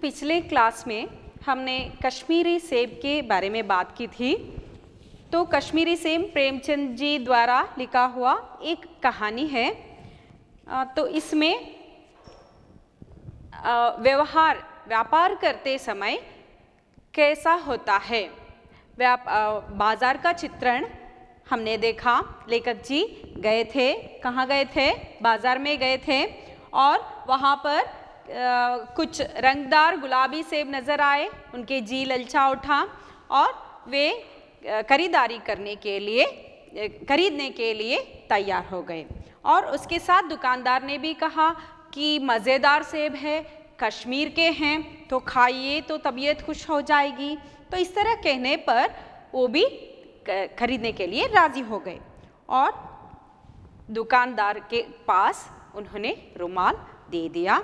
पिछले क्लास में हमने कश्मीरी सेब के बारे में बात की थी। तो कश्मीरी सेब प्रेमचंद जी द्वारा लिखा हुआ एक कहानी है। तो इसमें व्यापार करते समय कैसा होता है, बाजार का चित्रण हमने देखा। लेखक जी गए थे, कहाँ गए थे? बाजार में गए थे और वहाँ पर कुछ रंगदार गुलाबी सेब नज़र आए। उनके जी ललचा उठा और वे खरीदने के लिए तैयार हो गए। और उसके साथ दुकानदार ने भी कहा कि मज़ेदार सेब है, कश्मीर के हैं, तो खाइए तो तबीयत खुश हो जाएगी। तो इस तरह कहने पर वो भी खरीदने के लिए राज़ी हो गए और दुकानदार के पास उन्होंने रुमाल दे दिया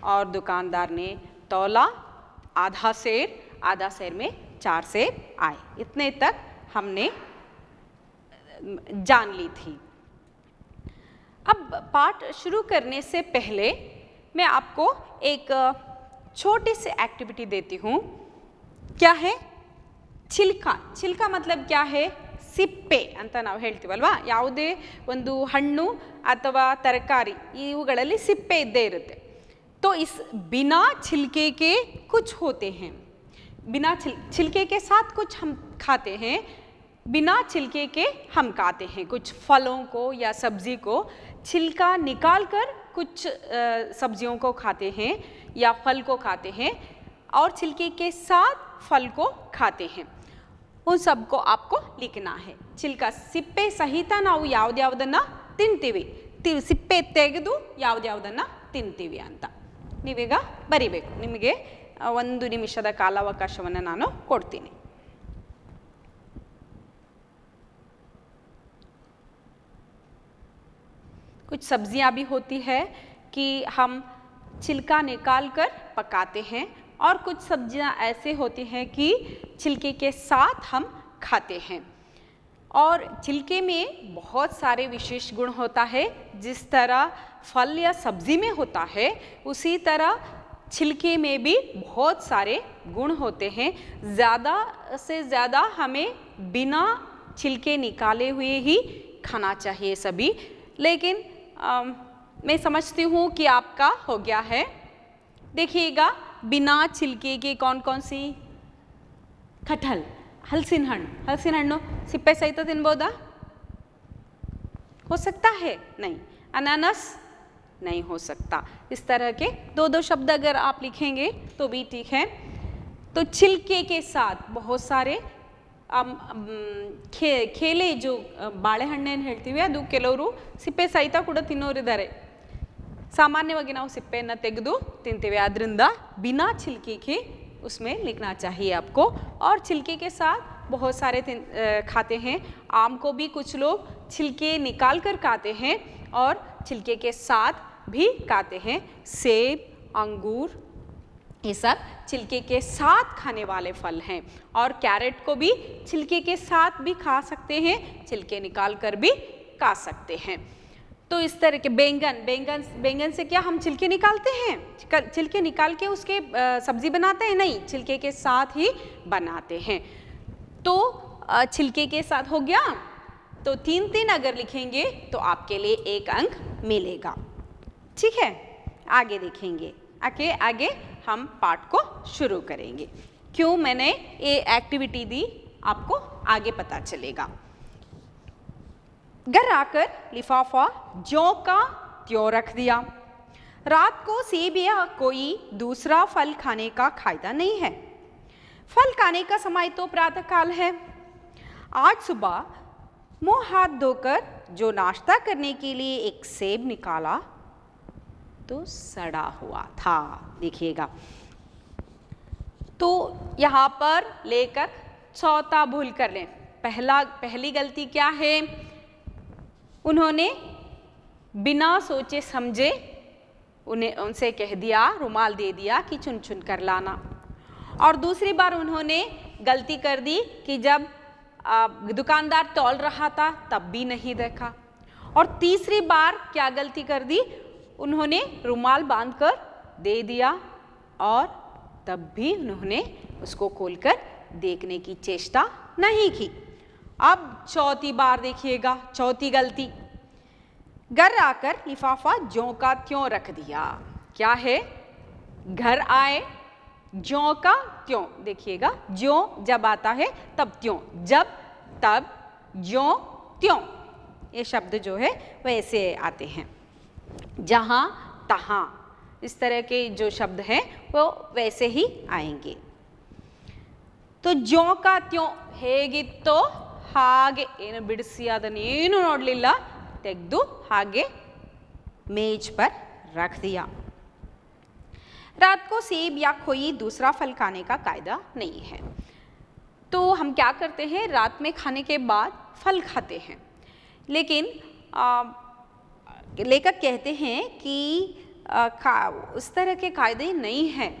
और दुकानदार ने तौला। आधा सेर में 4 सेब आए। इतने तक हमने जान ली थी। अब पाठ शुरू करने से पहले मैं आपको एक छोटी सी एक्टिविटी देती हूँ। क्या है? ಚಿಲ್ಕ मतलब क्या है? ಸಿಪ್ಪೆ ಅಂತ ನಾವು ಹೇಳ್ತೀವಲ್ವಾ, ಯಾವುದೇ ಒಂದು ಹಣ್ಣು ಅಥವಾ ತರಕಾರಿ ಇವುಗಳಲ್ಲಿ ಸಿಪ್ಪೆ ಇದ್ದೇ ಇರುತ್ತೆ। तो इस बिना छिलके के कुछ होते हैं, बिना छिलके के साथ कुछ हम खाते हैं, बिना छिलके के हम खाते हैं। कुछ फलों को या सब्जी को छिलका निकाल कर कुछ सब्जियों को खाते हैं या फल को खाते हैं और छिलके के साथ फल को खाते हैं। उन सबको आपको लिखना है। ಚಿಲ್ಕ ಸಿಪ್ಪೆ ಸಹಿತ ನಾವು ಯಾವುದ್ಯಾವುದನ್ನು ತಿಂತೀವಿ, ಸಿಪ್ಪೆ ತೆಗೆದು ಯಾವುದ್ಯಾವುದನ್ನು ತಿಂತೀವಿ ಅಂತ ನೀವೀಗ ಬರಿಬೇಕು। ನಿಮಗೆ 1 ನಿಮಿಷದ ಕಾಲಾವಕಾಶವನ್ನು ನಾನು ಕೊಡ್ತೀನಿ। कुछ सब्जियां भी होती है कि हम छिलका निकाल कर पकाते हैं और कुछ सब्जियां ऐसे होती हैं कि छिलके के साथ हम खाते हैं। और छिलके में बहुत सारे विशेष गुण होता है। जिस तरह फल या सब्जी में होता है, उसी तरह छिलके में भी बहुत सारे गुण होते हैं। ज़्यादा से ज़्यादा हमें बिना छिलके निकाले हुए ही खाना चाहिए सभी। लेकिन मैं समझती हूँ कि आपका हो गया है। देखिएगा, बिना छिलके के कौन कौन सी? कटहल, हलसिन हಣ್ಣು सिप्पे सहित ತಿನ್ಬೋದಾ? हो सकता है? नहीं। अनानास नहीं हो सकता। इस तरह के 2 शब्द अगर आप लिखेंगे तो भी ठीक है। तो छिलके के साथ बहुत सारे खेले जो ಬಾಳೆಹಣ್ಣೇನು ಹೇಳ್ತೀವಿ ಅದು ಕೆಲವರು ಸಿಪ್ಪೆ ಸಹಿತ ಕೂಡ ತಿನ್ನೋರಿದ್ದಾರೆ। सामान्यವಾಗಿ ನಾವು ಸಿಪ್ಪೆಯನ್ನು ತೆಗೆದು ತಿಂತೀವಿ। आद्रिंदा बिना छिलके के उसमें लिखना चाहिए आपको। और छिलके के साथ बहुत सारे खाते हैं। आम को भी कुछ लोग छिलके निकाल कर खाते हैं और छिलके के साथ भी खाते हैं। सेब, अंगूर, ये सब छिलके के साथ खाने वाले फल हैं। और कैरेट को भी छिलके के साथ भी खा सकते हैं, छिलके निकाल कर भी खा सकते हैं। तो इस तरह के बैंगन से क्या हम छिलके निकालते हैं? छिलके निकाल के उसके सब्जी बनाते हैं? नहीं, छिलके के साथ ही बनाते हैं। तो छिलके के साथ हो गया। तो 3 अगर लिखेंगे तो आपके लिए 1 अंक मिलेगा। ठीक है, आगे देखेंगे। आगे हम पाठ को शुरू करेंगे। क्यों मैंने ये एक्टिविटी दी आपको आगे पता चलेगा। घर आकर लिफाफा ज्यों का त्यों रख दिया। रात को सेब या कोई दूसरा फल खाने का कायदा नहीं है। फल खाने का समय तो प्रातःकाल है। आज सुबह मुंह हाथ धोकर जो नाश्ता करने के लिए एक सेब निकाला तो सड़ा हुआ था। देखिएगा, तो यहाँ पर लेकर चौथा भूल कर लें। पहली गलती क्या है? उन्होंने बिना सोचे समझे उनसे कह दिया, रुमाल दे दिया कि चुन चुन कर लाना। और दूसरी बार उन्होंने गलती कर दी कि जब दुकानदार तौल रहा था तब भी नहीं देखा। और तीसरी बार क्या गलती कर दी? उन्होंने रुमाल बांधकर दे दिया और तब भी उन्होंने उसको खोलकर देखने की चेष्टा नहीं की। अब चौथी बार देखिएगा, चौथी गलती, घर आकर लिफाफा ज्यों का त्यों रख दिया। क्या है? घर आए, ज्यों का त्यों, देखिएगा ज्यों जब आता है तब त्यों, जब तब ज्यों त्यों, ये शब्द जो है वैसे आते हैं। जहाँ तहाँ, इस तरह के जो शब्द हैं वो वैसे ही आएंगे। तो ज्यों का त्यों ಹೇಗಿತ್ತೋ ಹಾಗೆ, ಏನು ಬಿಡಿಸಿ ಅದನ್ನೇನು ನೋಡಲಿಲ್ಲ, ತೆಗೆದು ಹಾಗೆ मेज पर रख दिया। रात को सेब या कोई दूसरा फल खाने का कायदा नहीं है। तो हम क्या करते हैं, रात में खाने के बाद फल खाते हैं, लेकिन लेखक कहते हैं कि उस तरह के कायदे नहीं है।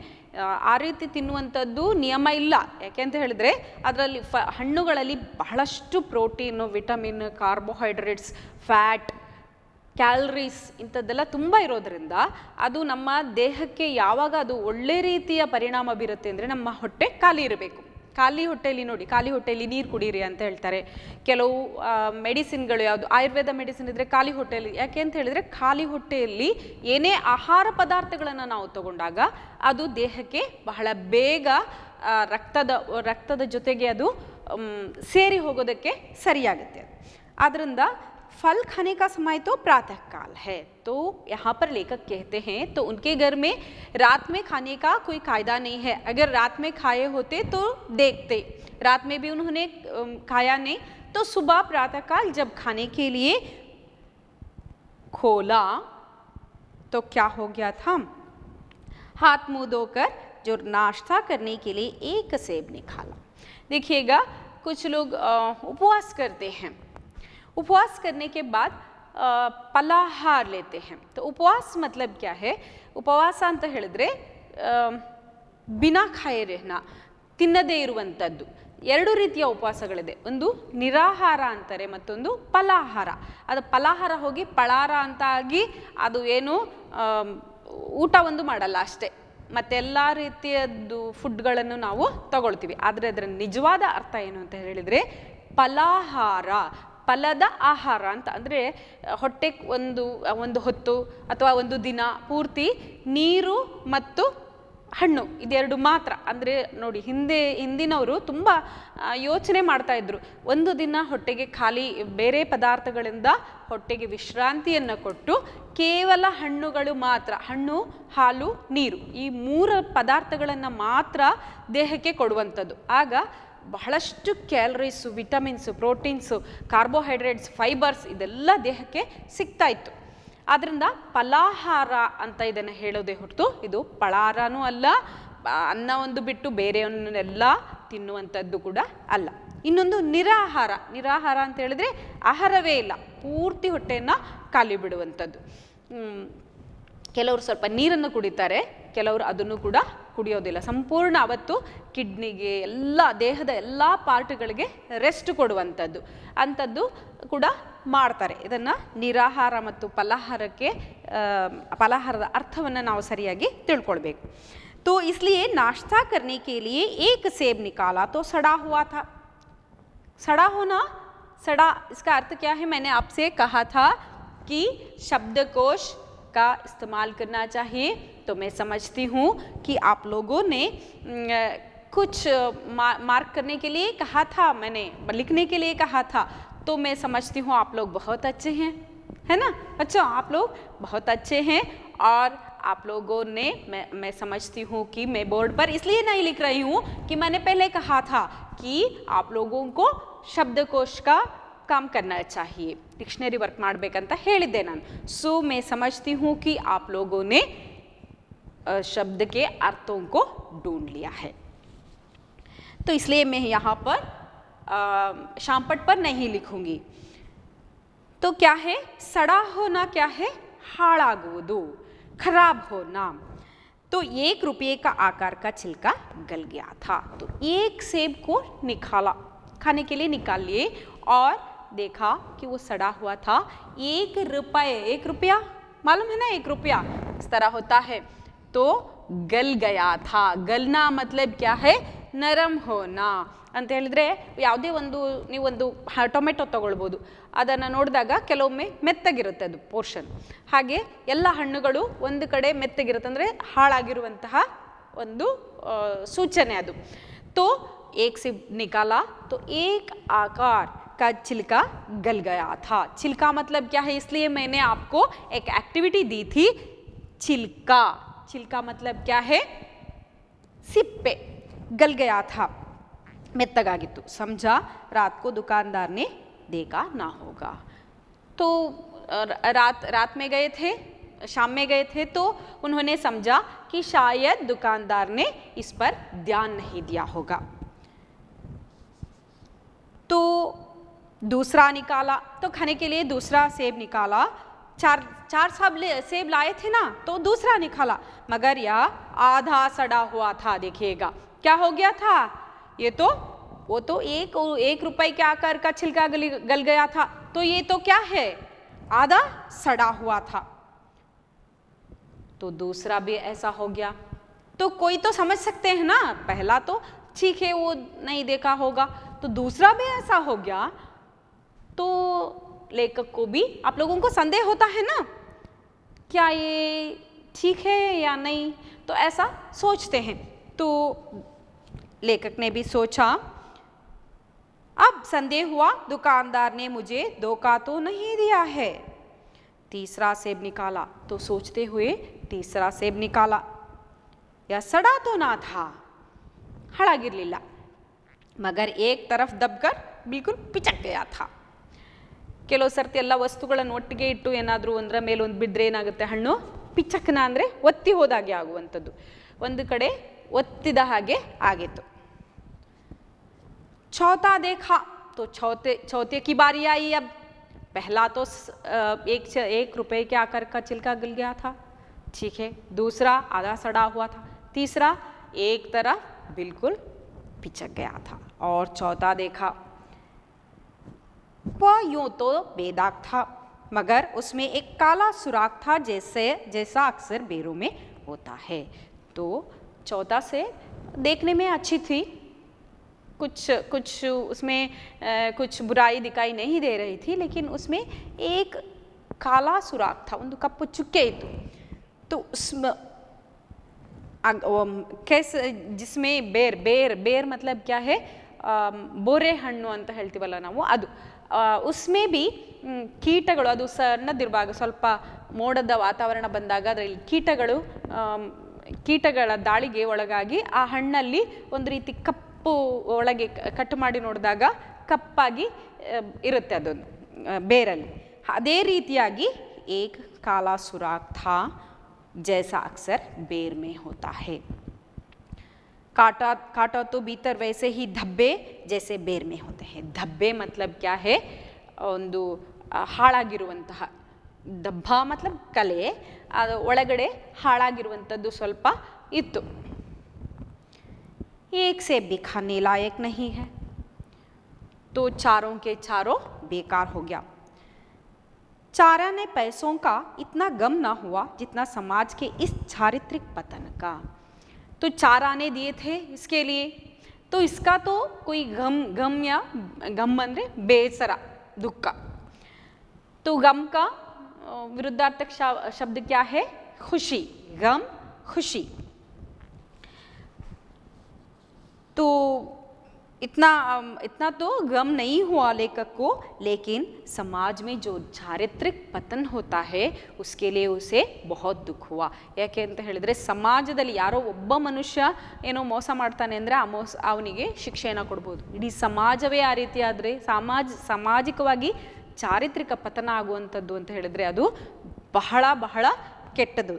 ಆ ರೀತಿ ತಿನ್ನುವಂಥದ್ದು ನಿಯಮ ಇಲ್ಲ. ಯಾಕೆಂತ ಹೇಳಿದ್ರೆ ಅದರಲ್ಲಿ ಹಣ್ಣುಗಳಲ್ಲಿ ಬಹಳಷ್ಟು protein, vitamin, carbohydrates, fat, calories ಇಂಥದ್ದೆಲ್ಲ ತುಂಬ ಇರೋದ್ರಿಂದ ಅದು ನಮ್ಮ ದೇಹಕ್ಕೆ ಯಾವಾಗ ಅದು ಒಳ್ಳೆ ರೀತಿಯ ಪರಿಣಾಮ ಬೀರುತ್ತೆ ಅಂದರೆ ನಮ್ಮ ಹೊಟ್ಟೆ ಖಾಲಿ ಇರಬೇಕು. ಖಾಲಿ ಹೊಟ್ಟೆಯಲ್ಲಿ ನೋಡಿ, ಖಾಲಿ ಹೊಟ್ಟೆಯಲ್ಲಿ ನೀರು ಕುಡೀರಿ ಅಂತ ಹೇಳ್ತಾರೆ. ಕೆಲವು ಮೆಡಿಸಿನ್ಗಳು, ಯಾವುದು ಆಯುರ್ವೇದ ಮೆಡಿಸಿನ್ ಇದ್ದರೆ ಖಾಲಿ ಹೊಟ್ಟೆಯಲ್ಲಿ, ಯಾಕೆ ಅಂತ ಹೇಳಿದರೆ ಖಾಲಿ ಹೊಟ್ಟೆಯಲ್ಲಿ ಏನೇ ಆಹಾರ ಪದಾರ್ಥಗಳನ್ನು ನಾವು ತಗೊಂಡಾಗ ಅದು ದೇಹಕ್ಕೆ ಬಹಳ ಬೇಗ ರಕ್ತದ ಜೊತೆಗೆ ಅದು ಸೇರಿ ಹೋಗೋದಕ್ಕೆ ಸರಿಯಾಗುತ್ತೆ. ಆದ್ದರಿಂದ फल खाने का समय तो प्रातः काल है। तो यहाँ पर लेखक कहते हैं तो उनके घर में रात में खाने का कोई कायदा नहीं है। अगर रात में खाए होते तो देखते, रात में भी उन्होंने खाया नहीं, तो सुबह प्रातः काल जब खाने के लिए खोला तो क्या हो गया था, हाथ मुंह धोकर जो नाश्ता करने के लिए एक सेब निकाला। देखिएगा कुछ लोग उपवास करते हैं, उपवास करने के बाद ಫಲಾಹಾರ लेते हैं। तो उपवास मतलब क्या है, ಉಪವಾಸ ಅಂತ ಹೇಳಿದ್ರೆ ಬಿನಾ ಖಾಯೆ ರೆಹನಾ, ತಿನ್ನದೇ ಇರುವಂಥದ್ದು. ಎರಡು ರೀತಿಯ ಉಪವಾಸಗಳಿದೆ, ಒಂದು ನಿರಾಹಾರ ಅಂತಾರೆ, ಮತ್ತೊಂದು ಫಲಾಹಾರ. ಅದು ಫಲಾಹಾರ ಹೋಗಿ ಫಳಾರ ಅಂತ ಆಗಿ ಅದು ಏನು ಊಟ ಒಂದು ಮಾಡಲ್ಲ ಅಷ್ಟೇ, ಮತ್ತೆಲ್ಲ ರೀತಿಯದ್ದು ಫುಡ್ಗಳನ್ನು ನಾವು ತಗೊಳ್ತೀವಿ. ಆದರೆ ಅದರ ನಿಜವಾದ ಅರ್ಥ ಏನು ಅಂತ ಹೇಳಿದರೆ ಫಲಾಹಾರ, ಫಲದ ಆಹಾರ ಅಂತ. ಅಂದರೆ ಹೊಟ್ಟೆ ಒಂದು ಹೊತ್ತು ಅಥವಾ ಒಂದು ದಿನ ಪೂರ್ತಿ ನೀರು ಮತ್ತು ಹಣ್ಣು ಇದೆರಡು ಮಾತ್ರ. ಅಂದರೆ ನೋಡಿ, ಹಿಂದಿನವರು ತುಂಬ ಯೋಚನೆ ಮಾಡ್ತಾ ಇದ್ರು. ಒಂದು ದಿನ ಹೊಟ್ಟೆಗೆ ಖಾಲಿ ಬೇರೆ ಪದಾರ್ಥಗಳಿಂದ ಹೊಟ್ಟೆಗೆ ವಿಶ್ರಾಂತಿಯನ್ನು ಕೊಟ್ಟು ಕೇವಲ ಹಣ್ಣುಗಳು ಮಾತ್ರ, ಹಣ್ಣು, ಹಾಲು, ನೀರು, ಈ 3 ಪದಾರ್ಥಗಳನ್ನು ಮಾತ್ರ ದೇಹಕ್ಕೆ ಕೊಡುವಂಥದ್ದು. ಆಗ ಬಹಳಷ್ಟು calories, vitamins, proteins, carbohydrates, fibres ಇದೆಲ್ಲ ದೇಹಕ್ಕೆ ಸಿಗ್ತಾ ಇತ್ತು. ಆದ್ದರಿಂದ ಫಲಾಹಾರ ಅಂತ ಇದನ್ನು ಹೇಳೋದೇ ಹೊರತು ಇದು ಫಳಾರನೂ ಅಲ್ಲ, ಅನ್ನ ಒಂದು ಬಿಟ್ಟು ಬೇರೆಯವನ್ನೆಲ್ಲ ತಿನ್ನುವಂಥದ್ದು ಕೂಡ ಅಲ್ಲ. ಇನ್ನೊಂದು ನಿರಾಹಾರ. ನಿರಾಹಾರ ಅಂತ ಹೇಳಿದ್ರೆ ಆಹಾರವೇ ಇಲ್ಲ, ಪೂರ್ತಿ ಹೊಟ್ಟೆಯನ್ನು ಖಾಲಿ ಬಿಡುವಂಥದ್ದು. ಕೆಲವರು ಸ್ವಲ್ಪ ನೀರನ್ನು ಕುಡಿತಾರೆ, ಕೆಲವರು ಅದನ್ನು ಕೂಡ ಕುಡಿಯೋದಿಲ್ಲ. ಸಂಪೂರ್ಣ ಅವತ್ತು ಕಿಡ್ನಿಗೆ, ಎಲ್ಲ ದೇಹದ ಎಲ್ಲ ಪಾರ್ಟ್ಗಳಿಗೆ ರೆಸ್ಟ್ ಕೊಡುವಂಥದ್ದು ಅಂಥದ್ದು ಕೂಡ ಮಾಡ್ತಾರೆ. ಇದನ್ನು ನಿರಾಹಾರ ಮತ್ತು ಫಲಾಹಾರದ ಅರ್ಥವನ್ನು ನಾವು ಸರಿಯಾಗಿ ತಿಳ್ಕೊಳ್ಬೇಕು. तो इसलिए नाश्ता करने के लिए एक सेब निकाला तो सड़ा हुआ था। सड़ा होना, सड़ा इसका अर्थ क्या है, मैंने आपसे कहा था कि शब्दकोश का इस्तेमाल करना चाहिए। तो मैं समझती हूँ कि आप लोगों ने कुछ मार्क करने के लिए कहा था, मैंने लिखने के लिए कहा था। तो मैं समझती हूँ आप लोग बहुत अच्छे हैं, है ना बच्चों, आप लोग बहुत अच्छे हैं। और आप लोगों ने, मैं समझती हूँ कि मैं बोर्ड पर इसलिए नहीं लिख रही हूँ कि मैंने पहले कहा था कि आप लोगों को शब्दकोश का काम करना चाहिए, डिक्शनरी वर्क ಮಾಡಬೇಕಂತ ಹೇಳಿದ್ದೆ ನಾನು. सो मैं समझती हूँ कि आप लोगों ने शब्द के अर्थों को ढूंढ लिया है। तो इसलिए मैं यहाँ पर शामपट पर नहीं लिखूंगी। तो क्या है, सड़ा होना क्या है, हाड़ागुವುದು, खराब होना। तो 1 रुपये का आकार का छिलका गल गया था। तो एक सेब को निकाला, खाने के लिए निकाल लिए और देखा कि वो सड़ा हुआ था। 1 रुपये, 1 रुपया मालूम है ना, 1 रुपया इस तरह होता है। तो गल गया था. गलना मतलब क्या है? ನರಂ ಹೋನಾ ಅಂತ ಹೇಳಿದ್ರೆ ಯಾವುದೇ ಒಂದು ನೀವೊಂದು ಟೊಮೆಟೊ ತಗೊಳ್ಬೋದು, ಅದನ್ನು ನೋಡಿದಾಗ ಕೆಲವೊಮ್ಮೆ ಮೆತ್ತಗಿರುತ್ತೆ ಅದು ಪೋರ್ಷನ್. ಹಾಗೆ ಎಲ್ಲ ಹಣ್ಣುಗಳು ಒಂದು ಕಡೆ ಮೆತ್ತಗಿರುತ್ತೆ, ಅಂದರೆ ಹಾಳಾಗಿರುವಂತಹ ಒಂದು ಸೂಚನೆ ಅದು. तो एक से निकाला तो एक आकार का छिलका गल गया था. छिलका मतलब क्या है? इसलिए मैंने आपको एक एक्टिविटी दी थी, छिलका. छिलका मतलब क्या है? सिप्पे. गल गया था, मेत्तगागित्तु. समझा? रात को दुकानदार ने देखा ना होगा. तो रात में गए थे, शाम में गए थे, तो उन्होंने समझा कि शायद दुकानदार ने इस पर ध्यान नहीं दिया होगा. तो दूसरा निकाला, तो खाने के लिए दूसरा सेब निकाला. चार सेब लाए थे ना, तो दूसरा निकाला, मगर यह आधा सड़ा हुआ था. देखिएगा क्या हो गया था? ये तो वो तो एक रुपए के आकार का छिलका गल गया था, तो ये तो क्या है? आधा सड़ा हुआ था. तो दूसरा भी ऐसा हो गया. तो कोई तो समझ सकते हैं ना, पहला तो ठीक है वो नहीं देखा होगा, तो दूसरा भी ऐसा हो गया. तो लेखक को भी, आप लोगों को संदेह होता है ना, क्या ये ठीक है या नहीं, तो ऐसा सोचते हैं. तो लेखक ने भी सोचा. अब संदेह हुआ, दुकानदार ने मुझे धोखा तो नहीं दिया है. तीसरा सेब निकाला, तो सोचते हुए तीसरा सेब निकाला. यह सड़ा तो ना था, हड़ागिरलिಲ್ಲ, मगर एक तरफ दबकर बिल्कुल पिचक गया था. ಕೆಲವು ಸರ್ತಿ ಎಲ್ಲ ವಸ್ತುಗಳನ್ನು ಒಟ್ಟಿಗೆ ಇಟ್ಟು ಏನಾದರೂ ಒಂದರ ಮೇಲೆ ಒಂದು ಬಿದ್ದರೆ ಏನಾಗುತ್ತೆ? ಹಣ್ಣು ಪಿಚಕ್ನ ಅಂದರೆ ಒತ್ತಿ ಹೋದಾಗೆ ಆಗುವಂಥದ್ದು. ಒಂದು ಕಡೆ ಒತ್ತಿದ ಹಾಗೆ ಆಗಿತ್ತು. चौथा देखा, तो चौथे की बारी आई. अब पहला तो एक रुपए के आकार का छिलका गल गया था, ठीक है. दूसरा आधा सड़ा हुआ था. तीसरा एक तरफ बिल्कुल पिचक गया था. और चौथा देखा, वह यूं तो बेदाग था, मगर उसमें एक काला सुराख था, जैसा अक्सर बेरों में होता है. तो चौथा से देखने में अच्छी थी, कुछ उसमें कुछ बुराई दिखाई नहीं दे रही थी, लेकिन उसमें एक काला सुराख था, ಒಂದು ಕಪ್ಪು ಚುಕ್ಕೆ ಇತ್ತು. तो उसमें कैसे, जिसमें बेर मतलब क्या है? ಬೋರೆ ಹಣ್ಣು ಅಂತ ಹೇಳ್ತೀವಲ್ಲ ನಾವು, ಅದು. उसमें भी ಕೀಟಗಳು, ಅದು ಸಣ್ಣದಿರುವಾಗ ಸ್ವಲ್ಪ ಮೋಡದ ವಾತಾವರಣ ಬಂದಾಗ ಅದರಲ್ಲಿ ಕೀಟಗಳ ದಾಳಿಗೆ ಒಳಗಾಗಿ ಆ ಹಣ್ಣಲ್ಲಿ ಒಂದು ರೀತಿ ಕಪ್ಪು ಒಳಗೆ ಕಟ್ ಮಾಡಿ ನೋಡಿದಾಗ ಕಪ್ಪಾಗಿ ಇರುತ್ತೆ ಅದೊಂದು ಬೇರಲ್ಲಿ. ಅದೇ ರೀತಿಯಾಗಿ ಏಕ್ ಕಾಲಾ ಸುರಾಖ್ ಥಾ, जैसा अक्सर बेर में होता है. काटा तो भीतर वैसे ही धब्बे जैसे बेर में होते हैं. धब्बे मतलब क्या है? ಒಂದು ಹಾಳಾಗಿರುವಂತಹ, ದಬ್ಬ मतलब ಕಲೆ, ಅದು ಒಳಗಡೆ ಹಾಳಾಗಿರುವಂಥದ್ದು ಸ್ವಲ್ಪ ಇತ್ತು. एक सेब भी खाने लायक नहीं है, तो चारों के चारों बेकार हो गया. चारा ने पैसों का इतना गम ना हुआ जितना समाज के इस चारित्रिक पतन का. तो 4 आने दिए थे इसके लिए, तो इसका तो कोई गम या गम ಅಂದರೆ ಬೇಸರ, दुख. तो गम का विरुद्धार्थक शब्द क्या है? खुशी. गम खुशी. तो इतना तो गम नहीं हुआ लेखक को, लेकिन समाज में जो चारित्रिक पतन होता है उसके लिए उसे बहुत दुख हुआ. ಯಾಕೆ ಅಂತ ಹೇಳಿದ್ರೆ, ಸಮಾಜದಲ್ಲಿ ಯಾರೋ ಒಬ್ಬ ಮನುಷ್ಯ ಏನೋ ಮೋಸ ಮಾಡ್ತಾನೆ ಅಂದರೆ ಅವನಿಗೆ ಶಿಕ್ಷೆಯನ್ನು ಕೊಡ್ಬೋದು. ಇಡೀ ಸಮಾಜವೇ ಆ ರೀತಿ ಆದರೆ, ಸಾಮಾಜಿಕವಾಗಿ ಚಾರಿತ್ರಿಕ ಪತನ ಆಗುವಂಥದ್ದು ಅಂತ ಹೇಳಿದ್ರೆ ಅದು ಬಹಳ ಬಹಳ ಕೆಟ್ಟದು.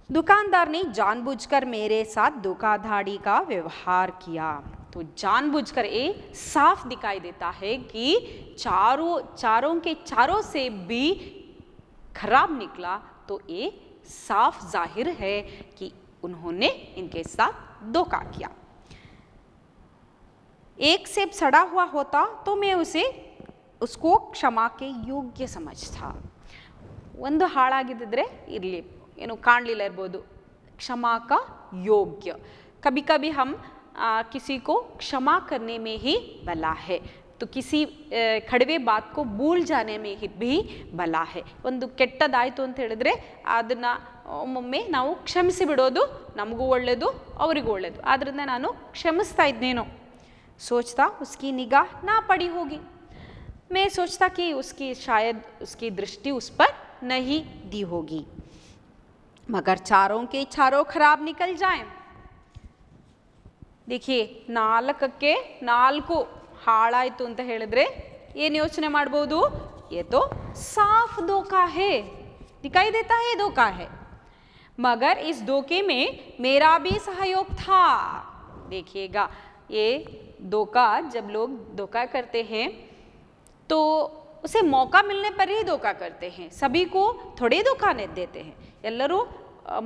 दुकानदार ने जानबूझकर मेरे साथ धोखाधड़ी का व्यवहार किया. तो जानबूझकर, ये साफ दिखाई देता है कि चारों के चारों से भी खराब निकला. तो ये साफ जाहिर है कि उन्होंने इनके साथ धोखा किया. एक सेब सड़ा हुआ होता तो मैं उसको क्षमा के योग्य समझता. ಒಂದು ಹಾಳಾಗಿದ್ದರೆ ಇರಲಿ, ಏನು ಕಾಣಲಿಲ್ಲ ಇರ್ಬೋದು, क्षमा का योग्य। कभी कभी हम किसी को क्षमा करने में ही भला है, तो किसी ಕಡಿಮೆ ಬಾತ್ ಕೋ ಭೂಲ್ ಜಾನೆ ಮೇ भी ಭಲಾ है. ಒಂದು ಕೆಟ್ಟದಾಯಿತು ಅಂತ ಹೇಳಿದ್ರೆ ಅದನ್ನ ಒಮ್ಮೊಮ್ಮೆ ನಾವು ಕ್ಷಮಿಸಿ ಬಿಡೋದು ನಮಗೂ ಒಳ್ಳೆಯದು ಅವರಿಗೂ ಒಳ್ಳೆಯದು. ಆದ್ದರಿಂದ ನಾನು ಕ್ಷಮಿಸ್ತಾ ಇದ್ನೇನೋ. सोचता उसकी निगाह ना पड़ी होगी, मैं सोचता कि उसकी शायद उसकी दृष्टि उस पर नहीं दी होगी, मगर चारों के चारों खराब निकल जाएं. देखिए ನಾಲ್ಕಕ್ಕೆ ನಾಲ್ಕು ಹಾಳಾಯಿತು ಅಂತ ಹೇಳಿದ್ರೆ ಏನು ಯೋಚನೆ ಮಾಡ್ಬೋದು? ये तो साफ धोखा है, दिखाई देता है धोखा है, मगर इस धोखे में मेरा भी सहयोग था. देखिएगा ये धोखा, जब लोग धोखा करते हैं तो उसे मौका मिलने पर ही धोखा करते हैं. सभी को थोड़े धोखा नहीं देते हैं. ಎಲ್ಲರೂ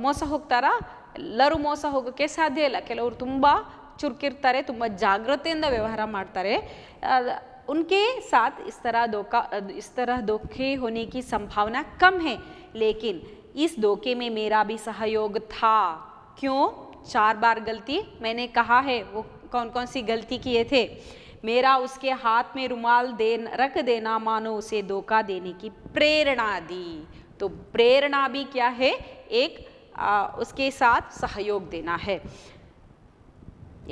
ಮೋಸ ಹೋಗ್ತಾರಾ? ಎಲ್ಲರೂ ಮೋಸ ಹೋಗೋಕ್ಕೆ ಸಾಧ್ಯ ಇಲ್ಲ. ಕೆಲವರು ತುಂಬ ಚುರುಕಿರ್ತಾರೆ, ತುಂಬ ಜಾಗ್ರತೆಯಿಂದ ವ್ಯವಹಾರ ಮಾಡ್ತಾರೆ. उनके साथ इस तरह धोखे होने की संभावना कम है, लेकिन इस धोखे में मेरा भी सहयोग था. क्यों? 4 बार गलती मैंने कहा है. वो कौन कौन सी गलती किए थे? मेरा उसके हाथ में रुमाल रख देना मानो उसे धोखा देने की प्रेरणा दी. तो प्रेरणा भी क्या है? एक उसके साथ सहयोग देना है.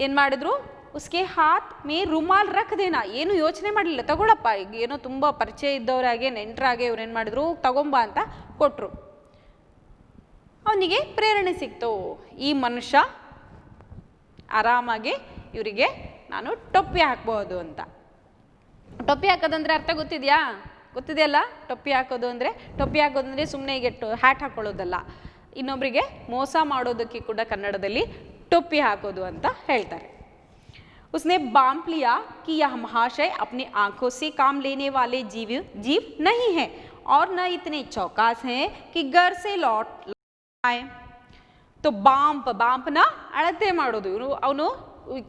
ಏನು ಮಾಡಿದ್ರು? उसके हाथ में रुमाल रख देना. ಏನು ಯೋಚನೆ ಮಾಡಲಿಲ್ಲ, ತಗೊಳಪ್ಪ, ಈಗ ಏನೋ ತುಂಬ ಪರಿಚಯ ಇದ್ದವರಾಗೆ ನೆಂಟರಾಗೆ ಇವ್ರು ಏನು ಮಾಡಿದ್ರು, ತಗೊಂಬ ಅಂತ ಕೊಟ್ಟರು. ಅವನಿಗೆ ಪ್ರೇರಣೆ ಸಿಕ್ತು. ಈ ಮನುಷ್ಯ ಆರಾಮಾಗಿ ಇವರಿಗೆ ನಾನು ಟೊಪ್ಪಿ ಹಾಕ್ಬೋದು ಅಂತ. ಟೊಪ್ಪಿ ಹಾಕೋದಂದ್ರೆ ಅರ್ಥ ಗೊತ್ತಿದೆಯಾ? ಗೊತ್ತಿದೆಯಲ್ಲ ಟೊಪ್ಪಿ ಹಾಕೋದು ಅಂದರೆ? ಟೊಪ್ಪಿ ಹಾಕೋದಂದರೆ ಸುಮ್ಮನೆ ಈಗ ಹ್ಯಾಟ್ ಹಾಕೊಳ್ಳೋದಲ್ಲ, ಇನ್ನೊಬ್ಬರಿಗೆ ಮೋಸ ಮಾಡೋದಕ್ಕೆ ಕೂಡ ಕನ್ನಡದಲ್ಲಿ टोपी हाकोदु अंत हेल्तारे. उसने बांप लिया कि यह महाशय अपनी आंखों से काम लेने वाले जीव नहीं है और न इतने चौकास हैं कि घर से लौट आए. तो ಬಾಂಪ್ ನ ಅಳತೆ ಮಾಡೋದು. ಅವನು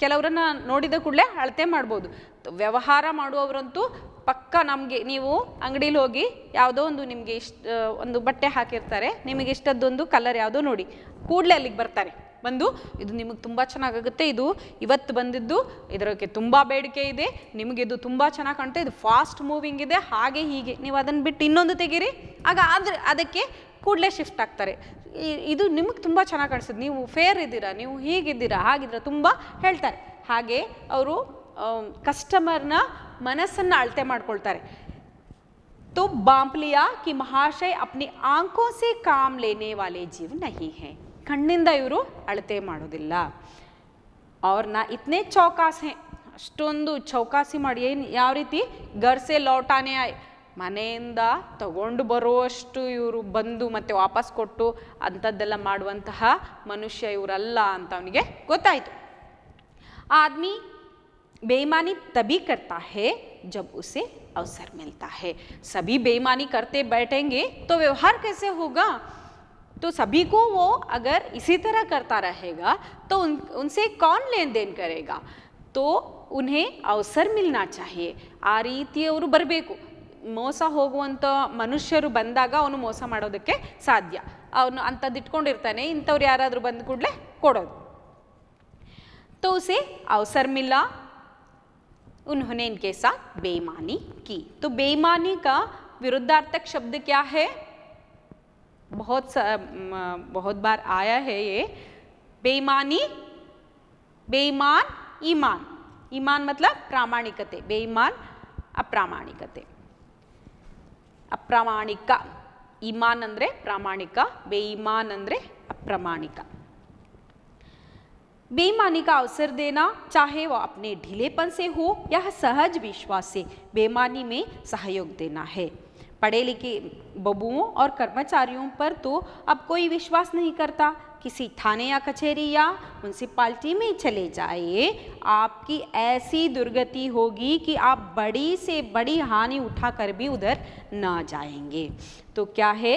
ಕೆಲವರನ್ನ ನೋಡಿದ ಕೂಡಲೇ ಅಳತೆ ಮಾಡ್ಬೋದು. ವ್ಯವಹಾರ ಮಾಡುವವರಂತೂ ಪಕ್ಕ ನಮಗೆ, ನೀವು ಅಂಗಡಿಲಿ ಹೋಗಿ ಯಾವುದೋ ಒಂದು ನಿಮಗೆ ಒಂದು ಬಟ್ಟೆ ಹಾಕಿರ್ತಾರೆ, ನಿಮಗೆ ಇಷ್ಟದ್ದೊಂದು ಕಲರ್ ಯಾವುದೋ ನೋಡಿ, ಕೂಡಲೇ ಅಲ್ಲಿಗೆ ಬರ್ತಾರೆ. ಬಂದು ಇದು ನಿಮಗೆ ತುಂಬ ಚೆನ್ನಾಗಾಗುತ್ತೆ, ಇದು ಇವತ್ತು ಬಂದಿದ್ದು, ಇದಕ್ಕೆ ತುಂಬ ಬೇಡಿಕೆ ಇದೆ, ನಿಮಗೆ ಇದು ತುಂಬ ಚೆನ್ನಾಗಿ ಕಾಣುತ್ತೆ, ಇದು ಫಾಸ್ಟ್ ಮೂವಿಂಗ್ ಇದೆ, ಹಾಗೆ ಹೀಗೆ. ನೀವು ಅದನ್ನು ಬಿಟ್ಟು ಇನ್ನೊಂದು ತೆಗೀರಿ, ಆಗ ಅದಕ್ಕೆ ಕೂಡಲೇ ಶಿಫ್ಟ್ ಆಗ್ತಾರೆ. ಇದು ನಿಮಗೆ ತುಂಬ ಚೆನ್ನಾಗಿ ಕಾಣಿಸ್ತದೆ, ನೀವು ಫೇರ್ ಇದ್ದೀರಾ, ನೀವು ಹೀಗಿದ್ದೀರಾ, ಹಾಗಿದ್ದೀರಾ, ತುಂಬ ಹೇಳ್ತಾರೆ. ಹಾಗೆ ಅವರು ಕಸ್ಟಮರ್ನ ಮನಸ್ಸನ್ನು ಅಳತೆ ಮಾಡ್ಕೊಳ್ತಾರೆ. तो बांप लिया कि महाशय अपनी आंखों से काम लेने वाले जीव नहीं है. ಕಣ್ಣಿಂದ ಇವರು ಅಳತೆ ಮಾಡೋದಿಲ್ಲ. और ना इतने चौकास हैं, ಅಷ್ಟೊಂದು ಚೌಕಾಸಿ ಮಾಡಿ ಏನು ಯಾವ ರೀತಿ ಗರ್ಸೆ ಲೌಟಾನೆ ಆಯ್, ಮನೆಯಿಂದ ತಗೊಂಡು ಬರುವಷ್ಟು ಇವರು ಬಂದು ಮತ್ತೆ ವಾಪಸ್ ಕೊಟ್ಟು ಅಂಥದ್ದೆಲ್ಲ ಮಾಡುವಂತಹ ಮನುಷ್ಯ ಇವರಲ್ಲ ಅಂತ ಅವನಿಗೆ ಗೊತ್ತಾಯಿತು. आदमी बेईमानी तभी करता है जब उसे अवसर मिलता है. सभी बेईमानी करते बैठेंगे तो व्यवहार कैसे होगा? तो सभी को वो अगर इसी तरह करता रहेगा तो उनसे कौन लेन देन करेगा? तो उन्हें अवसर मिलना चाहिए. आ ರೀತಿಯವರು ಬರಬೇಕು. ಮೋಸ ಹೋಗುವಂಥ ಮನುಷ್ಯರು ಬಂದಾಗ ಅವನು ಮೋಸ ಮಾಡೋದಕ್ಕೆ ಸಾಧ್ಯ. ಅವನು ಅಂಥದ್ದು ಇಟ್ಕೊಂಡಿರ್ತಾನೆ, ಇಂಥವ್ರು ಯಾರಾದರೂ ಬಂದ ಕೂಡಲೇ ಕೊಡೋದು. तो उसे अवसर मिला, उन्होंने इनके साथ बेईमानी की. तो बेईमानी का विरुद्धार्थक शब्द क्या है? बहुत बार आया है ये. बेईमानी, बेईमान, ईमान. ईमान मतलब प्रामाणिकते, बेईमान अप्रामाणिकते. अप्रामाणिक, ईमान अंद्रे प्रामाणिक, बेईमान अंद्रे अप्रामाणिक. बेईमानी का अवसर देना, चाहे वह अपने ढीलेपन से हो या सहज विश्वास से, बेईमानी में सहयोग देना है. पढ़े लिखे बबुओं और कर्मचारियों पर तो अब कोई विश्वास नहीं करता. किसी थाने या कचहरी या म्यूनसिपालिटी में चले जाइए, आपकी ऐसी दुर्गति होगी कि आप बड़ी से बड़ी हानि उठाकर भी उधर न जाएंगे. तो क्या है?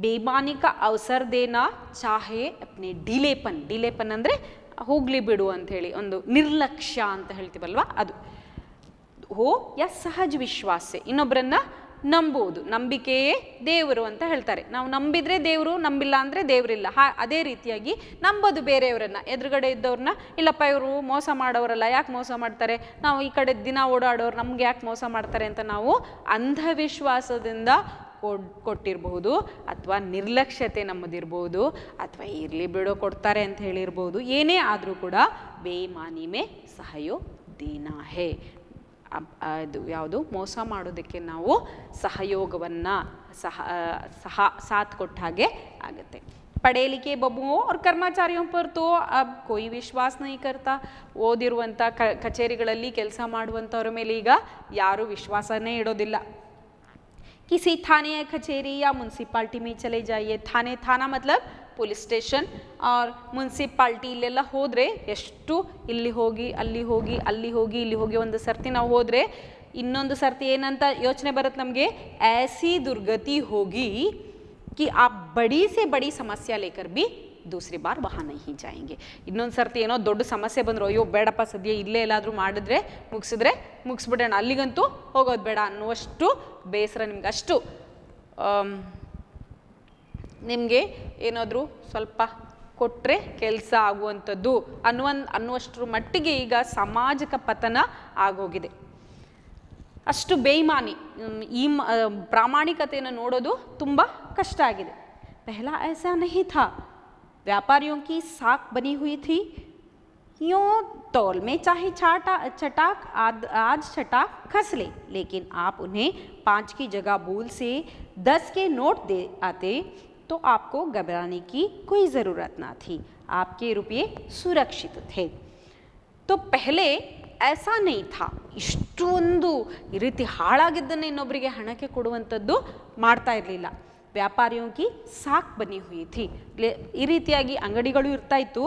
ಬೇಮಾನಿ का अवसर देना, चाहे अपने ಢೀಲೇಪನ್ ಅಂದರೆ ಹೋಗ್ಲಿ ಬಿಡು ಅಂತ ಹೇಳಿ ಒಂದು ನಿರ್ಲಕ್ಷ್ಯ ಅಂತ ಹೇಳ್ತೀವಲ್ವ ಅದು. ಹೋ ಯಾ ಸಹಜ ವಿಶ್ವಾಸ, ಇನ್ನೊಬ್ಬರನ್ನ ನಂಬುವುದು, ನಂಬಿಕೆಯೇ ದೇವರು ಅಂತ ಹೇಳ್ತಾರೆ. ನಾವು ನಂಬಿದರೆ ದೇವರು, ನಂಬಿಲ್ಲ ಅಂದರೆ ದೇವರಿಲ್ಲ. ಅದೇ ರೀತಿಯಾಗಿ ನಂಬೋದು ಬೇರೆಯವರನ್ನು, ಎದುರುಗಡೆ ಇದ್ದವ್ರನ್ನ, ಇಲ್ಲಪ್ಪ ಇವರು ಮೋಸ ಮಾಡೋರಲ್ಲ, ಯಾಕೆ ಮೋಸ ಮಾಡ್ತಾರೆ, ನಾವು ಈ ಕಡೆ ದಿನ ಓಡಾಡೋರು ನಮ್ಗೆ ಯಾಕೆ ಮೋಸ ಮಾಡ್ತಾರೆ ಅಂತ ನಾವು ಅಂಧವಿಶ್ವಾಸದಿಂದ ಕೊಟ್ಟಿರಬಹುದು, ಅಥವಾ ನಿರ್ಲಕ್ಷ್ಯತೆ ನಮ್ಮದಿರ್ಬೋದು, ಅಥವಾ ಇರಲಿ ಬಿಡೋ ಕೊಡ್ತಾರೆ ಅಂತ ಹೇಳಿರ್ಬೋದು. ಏನೇ ಆದರೂ ಕೂಡ ಬೇಮಾನಿ ಮೇ ಸಹಯೋಗ ದೇನಾ ಹೇ. ಅದು ಯಾವುದು, ಮೋಸ ಮಾಡೋದಕ್ಕೆ ನಾವು ಸಹಯೋಗವನ್ನು ಸಾಥ್ ಕೊಟ್ಟ ಹಾಗೆ ಆಗುತ್ತೆ. पढ़े लिखे बबुओं और कर्मचारियों पर तो अब कोई विश्वास नहीं करता. ಓದಿರುವಂಥ ಕಚೇರಿಗಳಲ್ಲಿ ಕೆಲಸ ಮಾಡುವಂಥವ್ರ ಮೇಲೆ ಈಗ ಯಾರೂ ವಿಶ್ವಾಸನೇ ಇಡೋದಿಲ್ಲ. किसी थाने या कचेरी या म्यूनसिपाल्टी में चले जाइए. थाना मतलब ಪೊಲೀಸ್ ಸ್ಟೇಷನ್ ಆರ್ ಮುನ್ಸಿಪಾಲ್ಟಿ, ಇಲ್ಲೆಲ್ಲ ಹೋದರೆ ಎಷ್ಟು ಇಲ್ಲಿ ಹೋಗಿ ಅಲ್ಲಿ ಹೋಗಿ ಅಲ್ಲಿ ಹೋಗಿ ಇಲ್ಲಿ ಹೋಗಿ, ಒಂದು ಸರ್ತಿ ನಾವು ಹೋದರೆ ಇನ್ನೊಂದು ಸರ್ತಿ ಏನಂತ ಯೋಚನೆ ಬರುತ್ತೆ ನಮಗೆ, ऐसी दुर्गति होगी कि आप बड़ी से बड़ी समस्या लेकर भी दूसरी बार वहाँ नहीं जाएंगे. ಇನ್ನೊಂದು ಸರ್ತಿ ಏನೋ ದೊಡ್ಡ ಸಮಸ್ಯೆ ಬಂದರು, ಅಯ್ಯೋ ಬೇಡಪ್ಪ ಸದ್ಯ ಇಲ್ಲೇ ಎಲ್ಲಾದರೂ ಮಾಡಿದ್ರೆ ಮುಗಿಸ್ಬಿಡೋಣ, ಅಲ್ಲಿಗಂತೂ ಹೋಗೋದು ಬೇಡ ಅನ್ನುವಷ್ಟು ಬೇಸರ ನಿಮ್ಗೆ, ಅಷ್ಟು ನಿಮಗೆ ಏನಾದರೂ ಸ್ವಲ್ಪ ಕೊಟ್ಟರೆ ಕೆಲಸ ಆಗುವಂಥದ್ದು ಅನ್ನುವಷ್ಟರ ಮಟ್ಟಿಗೆ ಈಗ ಸಾಮಾಜಿಕ ಪತನ ಆಗೋಗಿದೆ. ಅಷ್ಟು ಬೇಯಿಮಾನಿ, ಈ ಪ್ರಾಮಾಣಿಕತೆಯನ್ನು ನೋಡೋದು ತುಂಬ ಕಷ್ಟ ಆಗಿದೆ. ಪಹಲಾ ಐಸಾ ನಹೀ ಥಾ, ವ್ಯಾಪಾರಿयों की साख बनी हुई थी, यूँ तौल में चाहे चटाक आज चटाक खस ले, लेकिन आप उन्हें 5 की जगह भूल से 10 के नोट दे आते तो आपको घबराने की कोई ज़रूरत ना थी. आपके रुपये सुरक्षित थे. तो पहले ऐसा नहीं था. ಇಷ್ಟೊಂದು ಈ ರೀತಿ ಹಾಳಾಗಿದ್ದನ್ನು ಇನ್ನೊಬ್ಬರಿಗೆ ಹಣಕ್ಕೆ ಕೊಡುವಂಥದ್ದು ಮಾಡ್ತಾ ಇರಲಿಲ್ಲ. ವ್ಯಾಪಾರಿयों की साख बनी हुई थी. ಈ ರೀತಿಯಾಗಿ ಅಂಗಡಿಗಳು ಇರ್ತಾ ಇತ್ತು.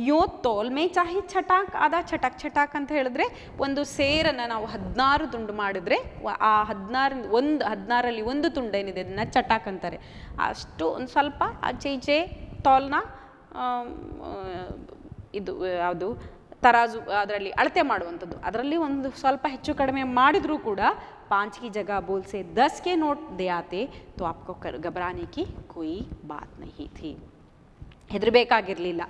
ಯೋ ತೋಲ್ ಮೇ ಚಾಹಿ ಚಟಾಕ್ ಆದ, ಚಟಾಕ್ ಅಂತ ಹೇಳಿದ್ರೆ ಒಂದು ಸೇರನ್ನು ನಾವು 16 ತುಂಡು ಮಾಡಿದ್ರೆ ಆ 16ರಲ್ಲಿ ಒಂದು ತುಂಡು ಏನಿದೆ ಅದನ್ನು ಚಟಾಕ್ ಅಂತಾರೆ. ಅಷ್ಟು ಒಂದು ಸ್ವಲ್ಪ ಆಚೆ ಈಚೆ ತೋಲ್ನ ಇದು ಯಾವುದು ತರಾಜು, ಅದರಲ್ಲಿ ಅಳತೆ ಮಾಡುವಂಥದ್ದು, ಅದರಲ್ಲಿ ಒಂದು ಸ್ವಲ್ಪ ಹೆಚ್ಚು ಕಡಿಮೆ ಮಾಡಿದರೂ ಕೂಡ 5 की जगह बोल से 10 के नोट दे आते तो आपको घबराने की कोई बात नहीं थी. ಹೆದರಬೇಕಾಗಿರಲಿಲ್ಲ.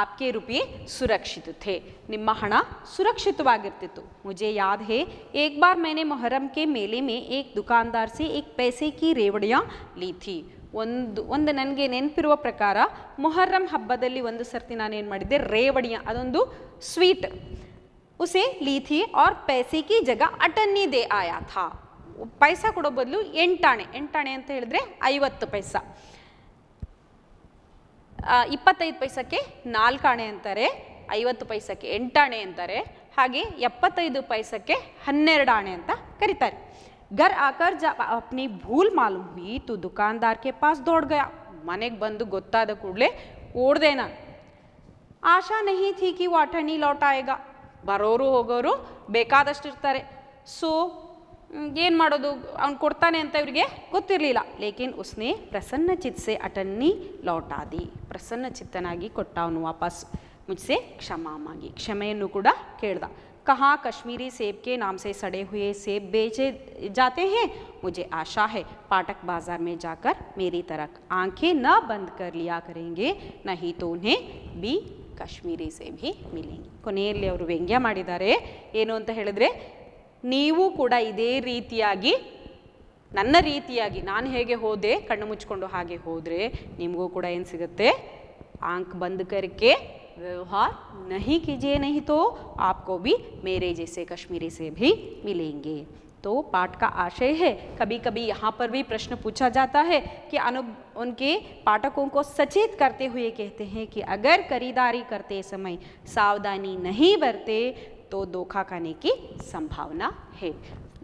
आपके रुपये सुरक्षित थे. ನಿಮ್ಮ ಹಣ ಸುರಕ್ಷಿತವಾಗಿರ್ತಿತ್ತು. मुझे याद है एक बार मैंने मुहर्रम के मेले में एक दुकानदार से एक पैसे की रेवड़ियाँ ली थी. ಒಂದು ನನಗೆ ನೆನಪಿರುವ ಪ್ರಕಾರ ಮೊಹರ್ರಂ ಹಬ್ಬದಲ್ಲಿ ಒಂದು ಸರ್ತಿ ನಾನೇನು ಮಾಡಿದ್ದೆ, ರೇವಡಿಯ ಅದೊಂದು ಸ್ವೀಟ್ ಉಸೆ ಲಿ ಥಿ और पैसे की जगह अटन्नी दे आया था. ಪೈಸಾ ಕೊಡೋ ಬದಲು ಎಂಟಾಣೆ ಅಂತ ಹೇಳಿದ್ರೆ 50 ಪೈಸಾ, 25 ಪೈಸಕ್ಕೆ 4 ಆಣೆ ಅಂತಾರೆ, 50 ಪೈಸಕ್ಕೆ 8 ಆಣೆ ಅಂತಾರೆ, ಹಾಗೆ 75 ಪೈಸಕ್ಕೆ 12 ಆಣೆ ಅಂತ ಕರೀತಾರೆ. घर आकर जब अपनी भूल मालूम हुई तो दुकानदार के पास दौड़ गया. ಮನೆಗೆ ಬಂದು ಗೊತ್ತಾದ ಕೂಡಲೇ ಓಡ್ದೆ ನಾನು. ಆಶಾ ನಹಿ ಥಿ ಕಿ वो अठन्नी लौट आएगा. ಬರೋರು ಹೋಗೋರು ಬೇಕಾದಷ್ಟು ಇರ್ತಾರೆ. ಸೊ ಏನು ಮಾಡೋದು, ಅವ್ನು ಕೊಡ್ತಾನೆ ಅಂತ ಇವರಿಗೆ ಗೊತ್ತಿರಲಿಲ್ಲ. ಲೇಕಿನ್ ಉಸ್ನೆ ಪ್ರಸನ್ನ ಚಿತ್ ಸೆ ಅಟನ್ನಿ ಲೌಟಾ ದಿ. ಪ್ರಸನ್ನ ಚಿತ್ತನಾಗಿ ಕೊಟ್ಟ ಅವನು ವಾಪಸ್. ಮುಜ್ಸೆ ಕ್ಷಮಾ ಮಾಗಿ, ಕ್ಷಮೆಯನ್ನು ಕೂಡ ಕೇಳ್ದ. कहाँ कश्मीरी सेब के नाम से सड़े हुए सेब बेचे जाते हैं. मुझे आशा है पाठक बाजार में जाकर मेरी तरह आंखें न बंद कर लिया करेंगे, नहीं तो उन्हें भी ಕಾಶ್ಮೀರಿ ಸೇಬ್ ಹಿ ಮಿಲೆಂಗಿ. ಕೊನೆಯಲ್ಲಿ ಅವರು ವ್ಯಂಗ್ಯ ಮಾಡಿದ್ದಾರೆ. ಏನು ಅಂತ ಹೇಳಿದ್ರೆ, ನೀವು ಕೂಡ ಇದೇ ರೀತಿಯಾಗಿ ನನ್ನ ರೀತಿಯಾಗಿ ನಾನು ಹೇಗೆ ಹೋದೆ ಕಣ್ಣು ಮುಚ್ಕೊಂಡು ಹಾಗೆ ಹೋದರೆ ನಿಮಗೂ ಕೂಡ ಏನು ಸಿಗುತ್ತೆ, ಆಂಕ್ ಬಂದ್ ಕರ್ಕೆ व्यवहार नहीं कीजिए, नहीं तो आपको भी मेरे जैसे कश्मीरी सेब ही मिलेंगे. तो पाठ का आशय है, कभी कभी यहाँ पर भी प्रश्न पूछा जाता है कि उनके पाठकों को सचेत करते हुए कहते हैं कि अगर खरीदारी करते समय सावधानी नहीं बरते तो धोखा खाने की संभावना है.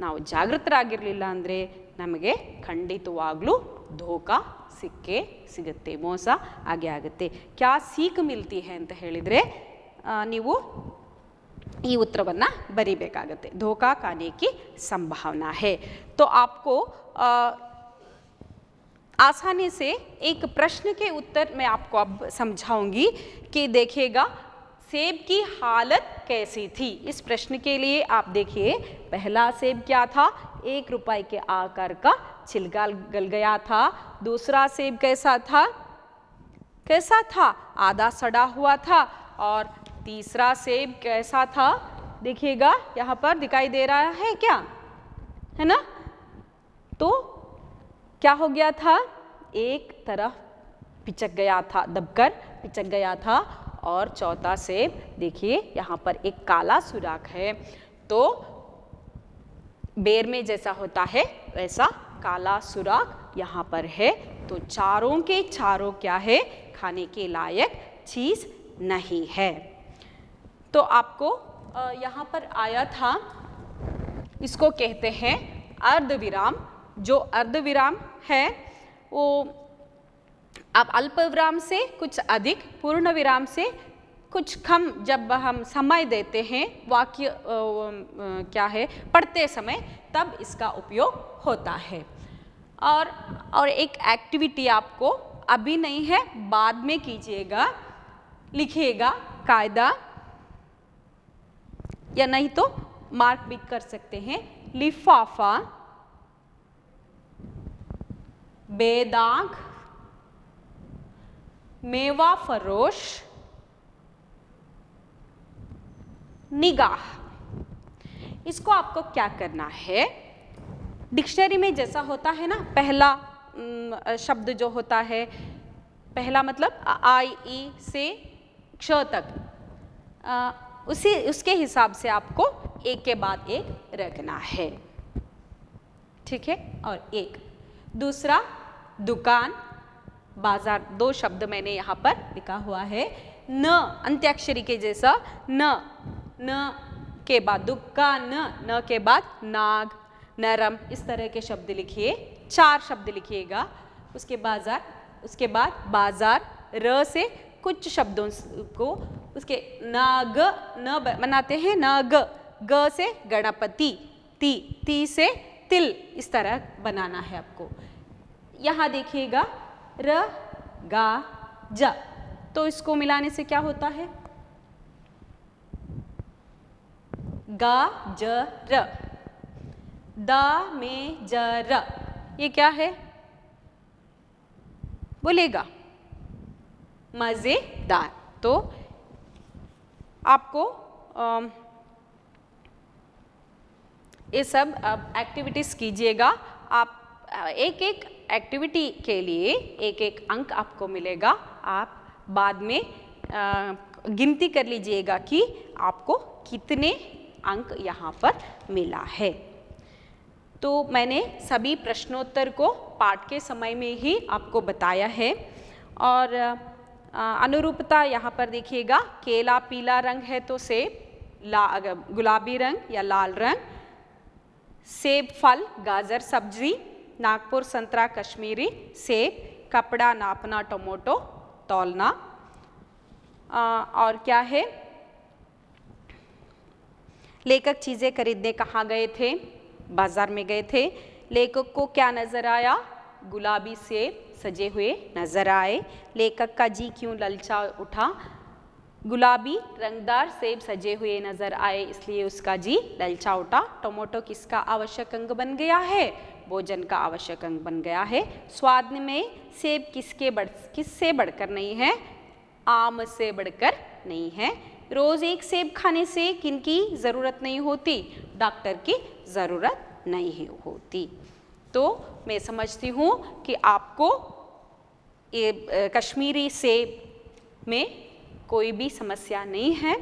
ನಾವು ಜಾಗೃತರಾಗಿರಲಿಲ್ಲ ಅಂದರೆ ನಮಗೆ ಖಂಡಿತವಾಗ್ಲೂ ಧೋಕಾ ಸಿಕ್ಕೇ ಸಿಗುತ್ತೆ, ಮೋಸ ಆಗೇ ಆಗುತ್ತೆ. ಕ್ಯಾ ಸೀಖ್ ಮಿಲ್ತಿ ಹೈ ಅಂತ ಹೇಳಿದರೆ ನೀವು ಈ ಉತ್ತರವನ್ನು ಬರೀಬೇಕಾಗತ್ತೆ. ಧೋಕಾ ಖಾನೆ ಕಿ ಸಂಭಾವನಾ ಹೈ. तो आपको आसानी से एक प्रश्न के उत्तर मैं आपको अब समझाऊंगी कि देखिएगा सेब की हालत कैसी थी. इस प्रश्न के लिए आप देखिए, पहला सेब क्या था, 1 रुपए के आकार का छिलका गल गया था। दूसरा सेब कैसा था? कैसा था? आधा सड़ा हुआ था। और तीसरा सेब कैसा था? देखिएगा यहाँ पर दिखाई दे रहा है क्या, है ना? तो क्या हो गया था? एक तरफ पिचक गया था, दबकर पिचक गया था। और चौथा सेब देखिए यहाँ पर एक काला सुराख है। तो बेर में जैसा होता है वैसा काला सुराख यहाँ पर है। तो चारों के चारों क्या है? खाने के लायक चीज नहीं है। तो आपको यहाँ पर आया था, इसको कहते हैं अर्धविराम। जो अर्धविराम है वो अब अल्प विराम से कुछ अधिक, पूर्ण विराम से कुछ कम जब हम समय देते हैं वाक्य क्या है पढ़ते समय, तब इसका उपयोग होता है। और एक एक्टिविटी आपको अभी नहीं है, बाद में कीजिएगा, लिखिएगा कायदा, या नहीं तो मार्क भी कर सकते हैं। लिफाफा, बेदाग, मेवा फरोश, निगाह। इसको आपको क्या करना है? डिक्शनरी में जैसा होता है ना, पहला शब्द जो होता है, पहला मतलब आई ई से क्ष तक, उसके हिसाब से आपको एक के बाद एक रखना है, ठीक है? और एक दूसरा दुकान, बाजार, दो शब्द मैंने यहाँ पर लिखा हुआ है। न अंत्याक्षरी के जैसा, न के बाद दुकान, न के बाद नाग, नरम, इस तरह के शब्द लिखिए। 4 शब्द लिखिएगा। उसके बाद बाजार, र से कुछ शब्दों को उसके नाग न बनाते हैं, नाग, ग से गणपति, ती से तिल, इस तरह बनाना है आपको। यहाँ देखिएगा र गा ज, तो इसको मिलाने से क्या होता है? गा ज र, दा में ज र, ये क्या है? बोलेगा मजेदार। तो आपको ये सब एक्टिविटीज कीजिएगा। आप एक एक एक्टिविटी के लिए एक एक अंक आपको मिलेगा। आप बाद में गिनती कर लीजिएगा कि आपको कितने अंक यहाँ पर मिला है। तो मैंने सभी प्रश्नोत्तर को पाठ के समय में ही आपको बताया है। और अनुरूपता यहाँ पर देखिएगा, केला पीला रंग है तो सेब गुलाबी रंग या लाल रंग, सेब फल, गाजर सब्जी, नागपुर संतरा कश्मीरी, सेब, कपड़ा नापना, टोमेटो तौलना। और क्या है? लेखक चीज़ें खरीदने कहाँ गए थे? बाजार में गए थे। लेखक को क्या नजर आया? गुलाबी सेब सजे हुए नजर आए। लेखक का जी क्यों ललचा उठा? गुलाबी रंगदार सेब सजे हुए नजर आए, इसलिए उसका जी ललचा उठा। टोमेटो किसका आवश्यक अंग बन गया है? भोजन का आवश्यक अंग बन गया है। स्वाद में सेब किससे बढ़कर नहीं है? आम से बढ़कर नहीं है। रोज एक सेब खाने से किनकी जरूरत नहीं होती? डॉक्टर की जरूरत नहीं होती। तो मैं समझती हूँ कि आपको ये कश्मीरी सेब में कोई भी समस्या नहीं है।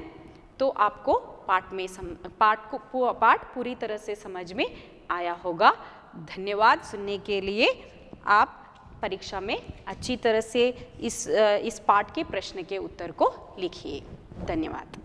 तो आपको पाठ पूरी तरह से समझ में आया होगा। धन्यवाद सुनने के लिए। आप परीक्षा में अच्छी तरह से इस पाठ के प्रश्न के उत्तर को लिखिए। धन्यवाद।